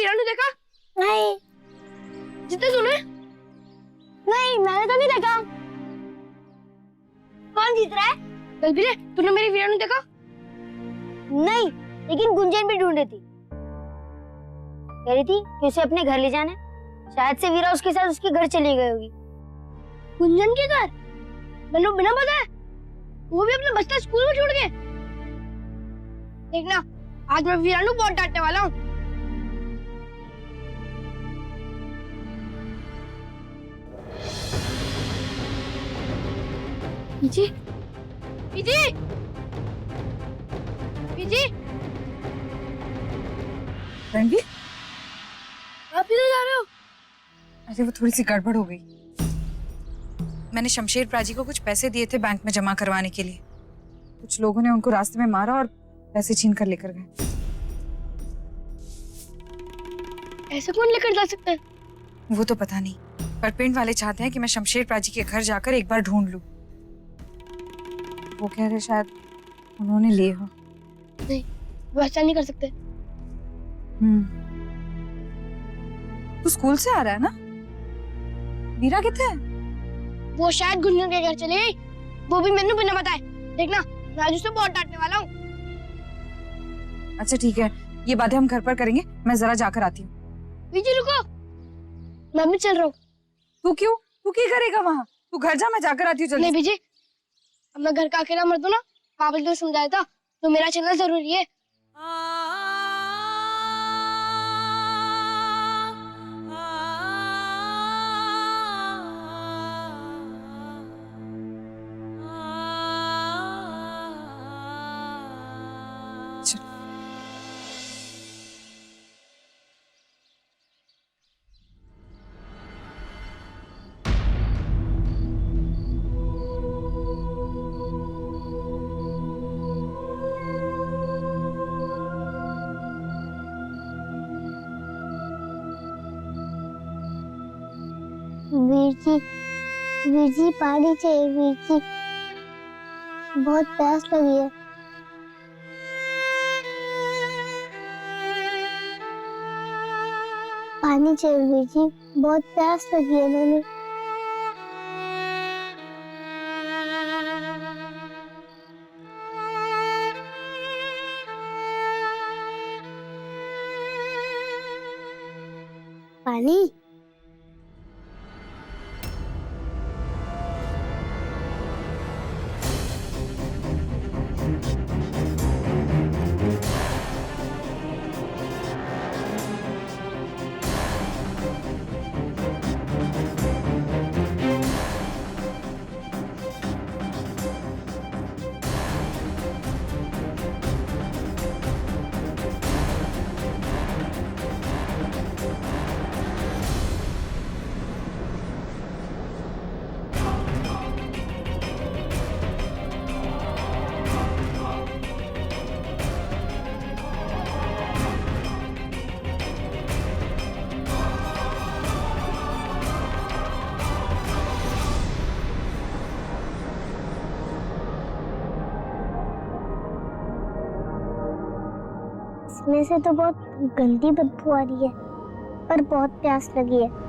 वीरानु देखा? नहीं। जीते तूने? नहीं, मैंने तो नहीं देखा। कौन जीत रहा है? बलबीर, तूने मेरी वीरानु देखा? नहीं, लेकिन गुंजन भी ढूंढ रही थी। कह रही थी कि उसे अपने घर ले जाना है। शायद से वीरा उसके साथ उसके घर चली गई होगी। गुंजन के घर? मैंने बिना बताए वो भी अपना बस्ता स्कूल में छोड़ के। देखना, आज मैं वीरानु बहुत डांटने वाला हूँ। PG, PG, PG. रणवीर, आप किधर जा रहे हो? अरे वो थोड़ी सी गड़बड़ हो गई। मैंने शमशेर प्राजी को कुछ पैसे दिए थे बैंक में जमा करवाने के लिए। कुछ लोगों ने उनको रास्ते में मारा और पैसे छीन कर लेकर गए। ऐसे कौन लेकर जा सकता है? वो तो पता नहीं, पर पिंड वाले चाहते हैं कि मैं शमशेर प्राजी के घर जाकर एक बार ढूंढ लूं। वो कह रहे शायद उन्होंने लिए हो। नहीं, वो ऐसा नहीं कर सकते। तू स्कूल से आ रहा है ना? मीरा कितने है? वो शायद गुंजन के घर चली गई, वो भी मैंने बिना बताए। देखना, मैं आज उसे बहुत डांटने वाला हूँ। अच्छा ठीक है, ये बातें हम घर पर करेंगे। मैं जरा जाकर आती हूँ। पीछे रुको, मैं भी चल रहा हूँ। तू क्यों? तू क्या करेगा वहाँ? तू घर जा, मैं जाकर आती हूँ जल्दी। नहीं पीछे, अब मैं घर का अकेला मर दूँ ना, पापा तो समझाया था, तो मेरा चलना जरूरी है। वीर जी पानी चाहिए। वीर जी, बहुत प्यास लगी है। पानी चाहिए वीर जी, बहुत प्यास लगी है मैंने। पानी? इसमें से तो बहुत गंदी बदबू आ रही है, पर बहुत प्यास लगी है।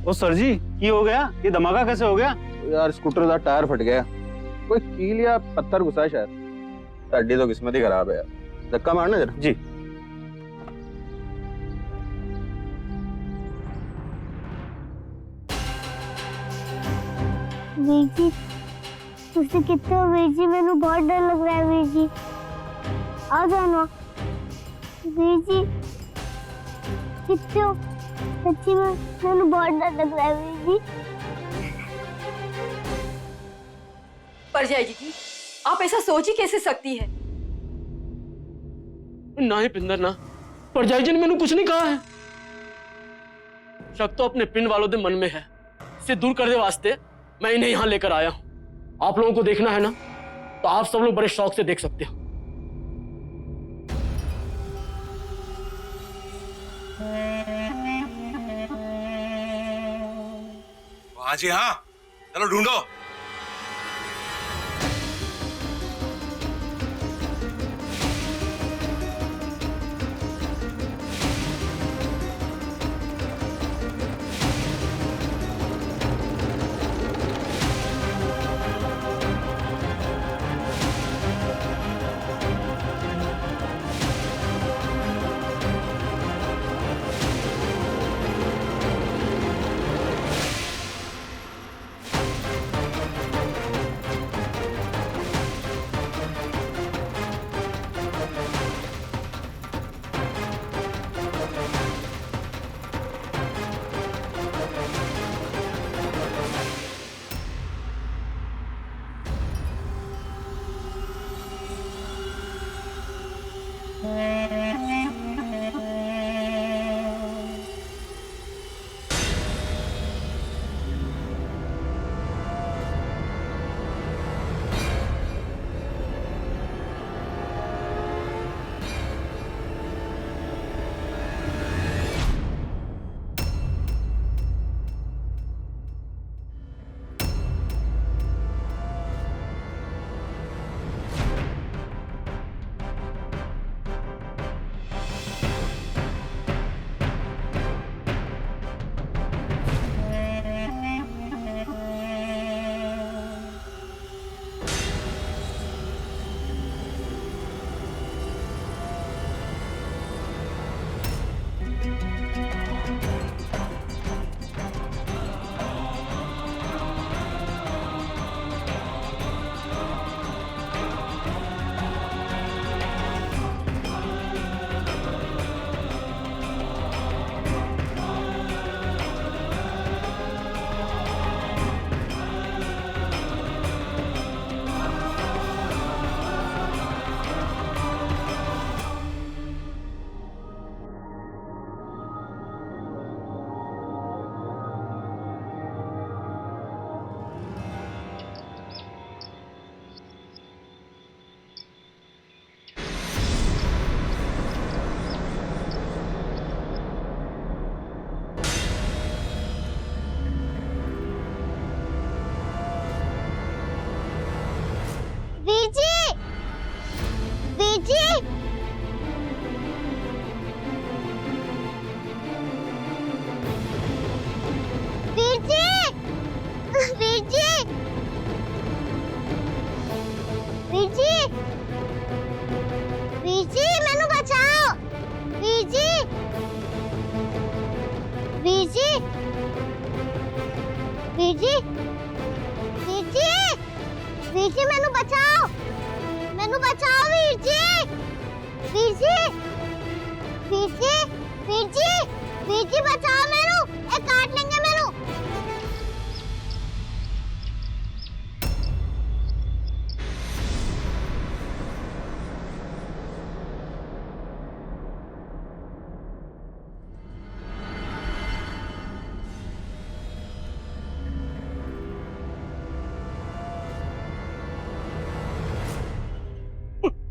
ओ सर जी, की हो गया? ये धमाका कैसे हो गया? यार स्कूटर का टायर फट गया। कोई कील या पत्थर घुसा है शायद। साडी तो किस्मत ही खराब है यार। धक्का मारना जरा। जी। वीर जी, तुझसे कितने हो वीर जी? मैंने बहुत डर लग रहा है वीर जी। आ जाना वीर जी। कितने हो? सच्ची में मैंने बहुत डर लग रहा है वीर जी। परजाई जी, आप ऐसा सोच ही कैसे सकती है? ना ही पिंदर ना, परजाई जी ने मैंने कुछ नहीं कहा है। शक तो अपने पिंड वालों के मन में है, इसे दूर करने वास्ते मैं इन्हें यहाँ लेकर आया हूँ। आप लोगों को देखना है ना, तो आप सब लोग बड़े शौक से देख सकते हो। हाँ जी हाँ, चलो ढूंढो।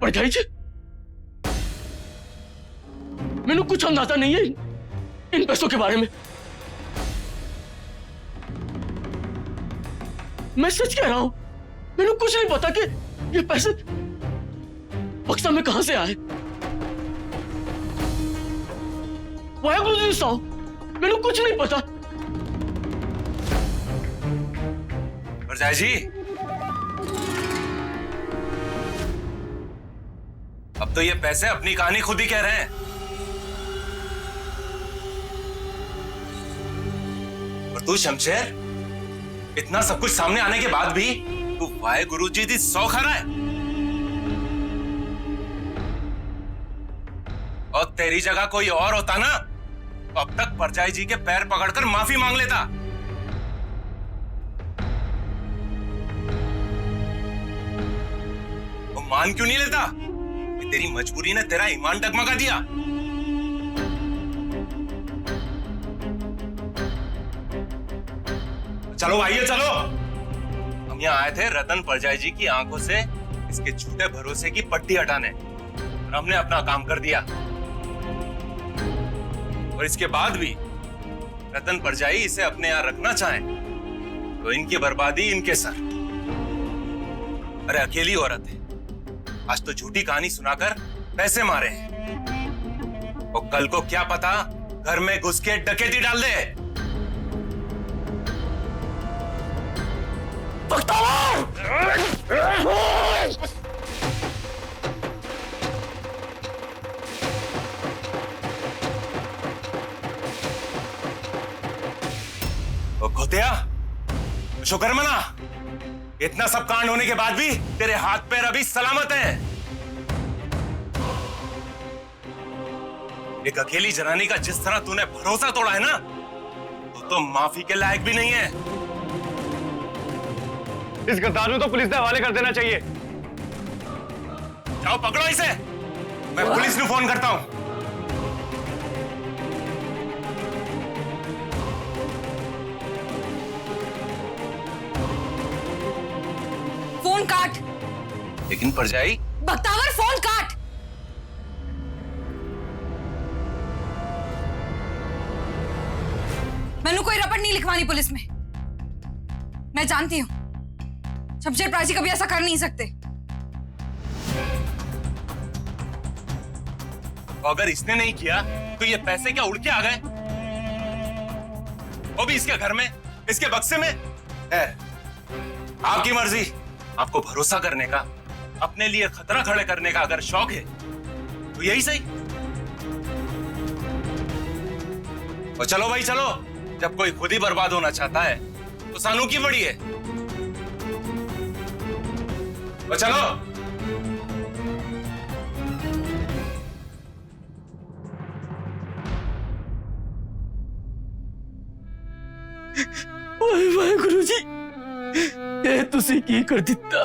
परजाई जी, मैंने कुछ अंदाजा नहीं है इन पैसों के बारे में। मैं सच कह रहा हूं, मैंने कुछ नहीं पता कि ये पैसे बक्सा में कहां से आए। वाहेगुरु जी साहब, मैंने कुछ नहीं पता। परजाई जी, अब तो ये पैसे अपनी कहानी खुद ही कह रहे हैं। और तू शमशेर, इतना सब कुछ सामने आने के बाद भी तू वाहेगुरु जी दी सौ खा रहा है। और तेरी जगह कोई और होता ना, तो अब तक परजाई जी के पैर पकड़कर माफी मांग लेता। मान क्यों नहीं लेता? कि तेरी मजबूरी ने तेरा ईमान डगमगा दिया। चलो भाइयों चलो, हम यहाँ आए थे रतन परजाई जी की आंखों से इसके झूठे भरोसे की पट्टी हटाने, और हमने अपना काम कर दिया। और इसके बाद भी रतन परजाई इसे अपने यहाँ रखना चाहें तो इनकी बर्बादी इनके सर। अरे अकेली औरत है, आज तो झूठी कहानी सुनाकर पैसे मारे हैं, और कल को क्या पता घर में घुस के डकैती डाल दे। ओ खोतिया, शुक्र मना, इतना सब कांड होने के बाद भी तेरे हाथ पैर अभी सलामत हैं। एक अकेली जनानी का जिस तरह तूने भरोसा तोड़ा है ना, तो माफी के लायक भी नहीं है। इस गद्दार को तो पुलिस के हवाले कर देना चाहिए। जाओ पकड़ो इसे, मैं पुलिस को फोन करता हूं। फोन काट। लेकिन परजाई, बख्तावर फोन काट। मैंने कोई रपट नहीं लिखवानी पुलिस में। मैं जानती हूं शमशेर प्राची कभी ऐसा कर नहीं सकते। अगर इसने नहीं किया तो ये पैसे क्या उड़ के आ गए? वो भी इसके घर में, इसके बक्से में है। आपकी मर्जी। आपको भरोसा करने का, अपने लिए खतरा खड़े करने का अगर शौक है तो यही सही। और चलो भाई चलो, जब कोई खुद ही बर्बाद होना चाहता है तो सानू की बड़ी है। और चलो। वाहेगुरु जी, ये तुसी की कर दिता।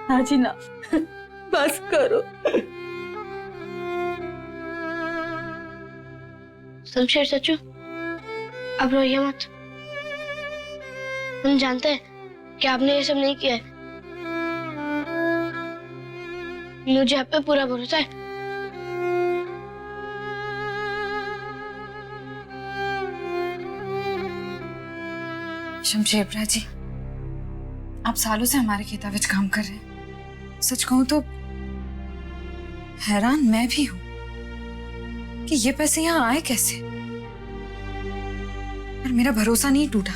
ना जी ना, बस करो। शमशेर चाचू, अब रोइए मत। हम जानते हैं कि आपने ये सब नहीं किया है। मुझे आप पे पूरा भरोसा है। शमशेर प्राची, आप सालों से हमारे खेता विच काम कर रहे हैं। सच कहूं तो हैरान मैं भी हूं कि ये पैसे यहां आए कैसे, पर मेरा भरोसा नहीं टूटा।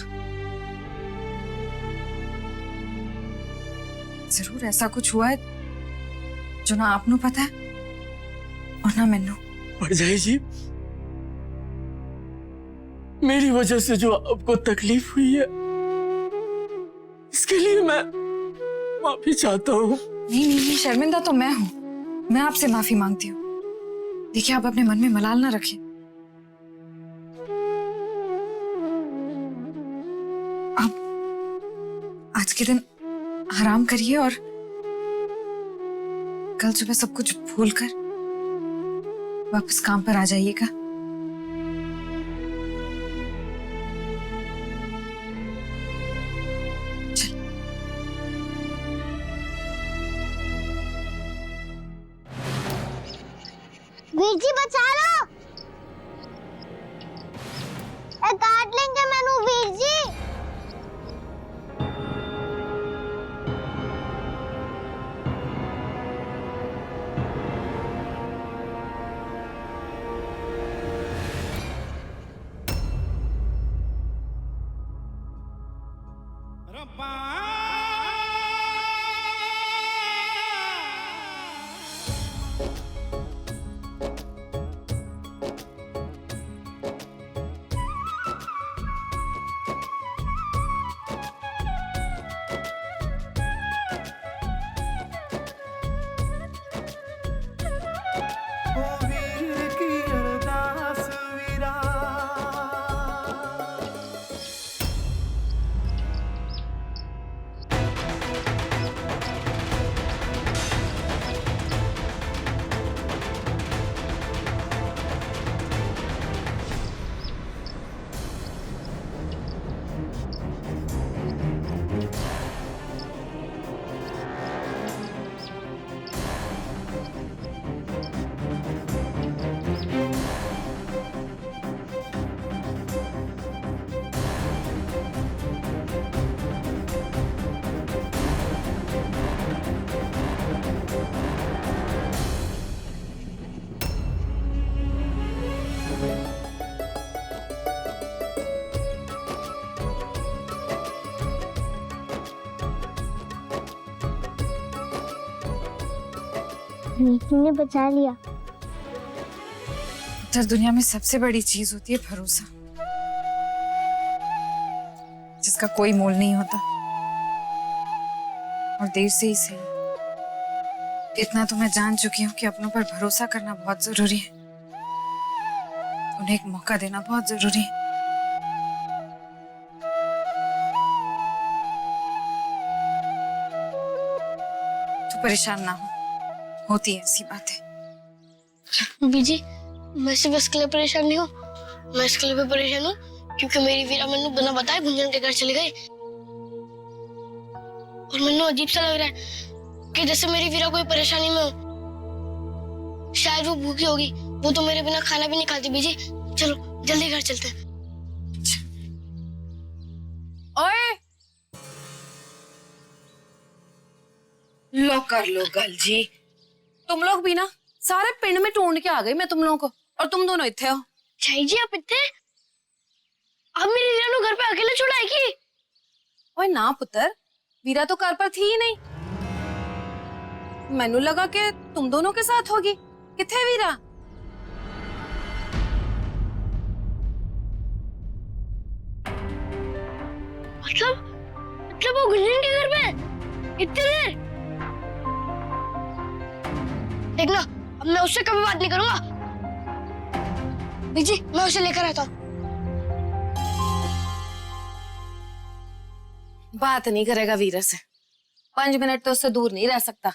जरूर ऐसा कुछ हुआ है जो ना आपनू पता है और ना मैनू। परजाई जी, मेरी वजह से जो आपको तकलीफ हुई है इसके लिए मैं माफी चाहता हूँ। नहीं, शर्मिंदा तो मैं हूं। मैं आपसे माफी मांगती हूँ। देखिए, आप अपने मन में मलाल ना रखें। आप आज के दिन आराम करिए और कल सुबह सब कुछ भूलकर वापस काम पर आ जाइएगा। वीर जी बचा लो, काट लेंगे मैनू वीर जी। वीजी ने बचा लिया। पुत्र, दुनिया में सबसे बड़ी चीज होती है भरोसा, जिसका कोई मोल नहीं होता। और देर से ही सही, इतना तो मैं जान चुकी हूँ कि अपनों पर भरोसा करना बहुत जरूरी है, उन्हें एक मौका देना बहुत जरूरी है। तू परेशान ना हो, होती है ऐसी बातें। बीजी, मैं सिर्फ इसके लिए परेशान नहीं हूँ, मैं इसके लिए भी परेशान हूँ क्योंकि मेरी वीरा मैंने बिना बताए गुंजन के घर चले गए। और मैंने अजीब सा लग रहा है कि जैसे मेरी वीरा कोई परेशानी में हो। शायद वो भूखी होगी, वो तो मेरे बिना खाना भी नहीं खाती। बीजी चलो जल्दी घर चलते हैं। ओए, लो कर लो गल जी, तुम लोग भी ना सारे पिंड में ढूंढ के आ गई मैं तुम लोगों को, और तुम दोनों इत्थे हो। चाई जी आप इतने, अब मेरी वीरा नु घर पे अकेले छुड़ाएगी? ओए ना पुत्र, वीरा तो घर पर थी ही नहीं, मैनू लगा कि तुम दोनों के साथ होगी। किथे वीरा? मतलब वो गुंजन के घर पे इतने देर? देखना, अब मैं उससे कभी बात नहीं करूंगा। बीजी, मैं उसे लेकर आता हूँ। बात नहीं करेगा वीरा से, 5 मिनट तो उससे दूर नहीं रह सकता।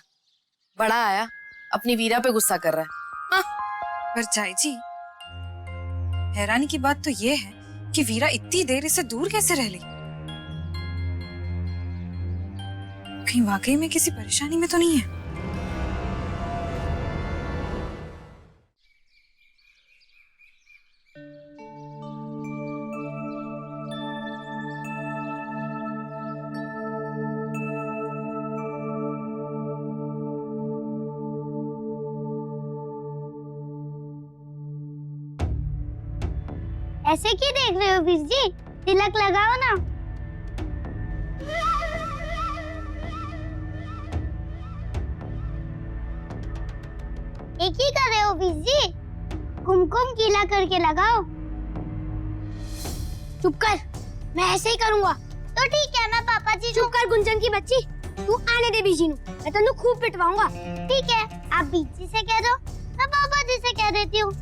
बड़ा आया, अपनी वीरा पे गुस्सा कर रहा है। पर चाई जी, हैरानी की बात तो ये है कि वीरा इतनी देर इससे दूर कैसे रह ली? कहीं वाकई में किसी परेशानी में तो नहीं है? ऐसे क्यों देख रहे हो वीर जी? तिलक लगाओ ना। एक ही कर रहे हो वीर जी? कुमकुम गीला करके लगाओ। चुप कर, मैं ऐसे ही करूंगा। तो ठीक है ना पापा जी। चुप कर गुंजन की बच्ची, तू आने दे बीजी नु, मैं तेनू खूब पिटवाऊंगा। ठीक है, आप बीजी से कह दो, मैं पापा जी से कह देती हूँ।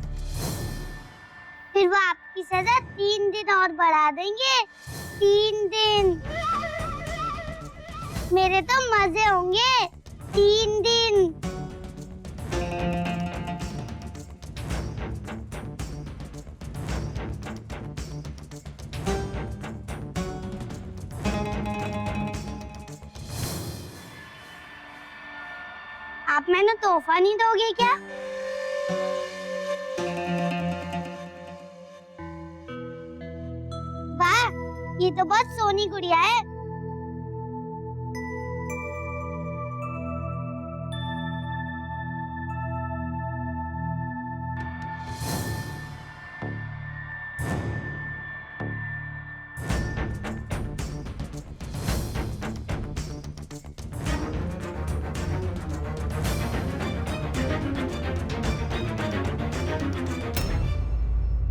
फिर वो आपकी सजा 3 दिन और बढ़ा देंगे। 3 दिन मेरे तो मजे होंगे। 3 दिन। आप मैंने तोहफा नहीं दोगे क्या? वाह, ये तो बहुत सोनी गुड़िया है।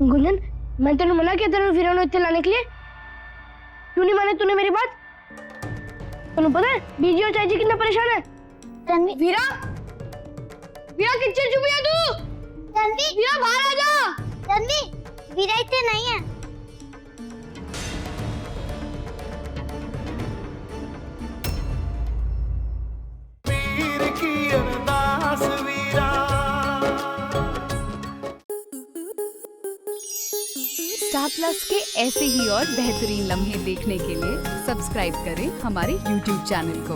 गुंजन, मैं तेनू मना किया तेनू वीरा नु इत्थे लाने के लिए, क्यों नहीं माने तूने मेरी बात? तेनू पता है बीजी और चाची जी कितना परेशान है? तन्वी, वीरा, वीरा कितने चुप है तू? तन्वी, वीरा बाहर आ जा। तन्वी, वीरा इतने नहीं है। वीर की अरदास वीरा। स्टार प्लस के ऐसे ही और बेहतरीन लम्हे देखने के लिए सब्सक्राइब करें हमारे YouTube चैनल को।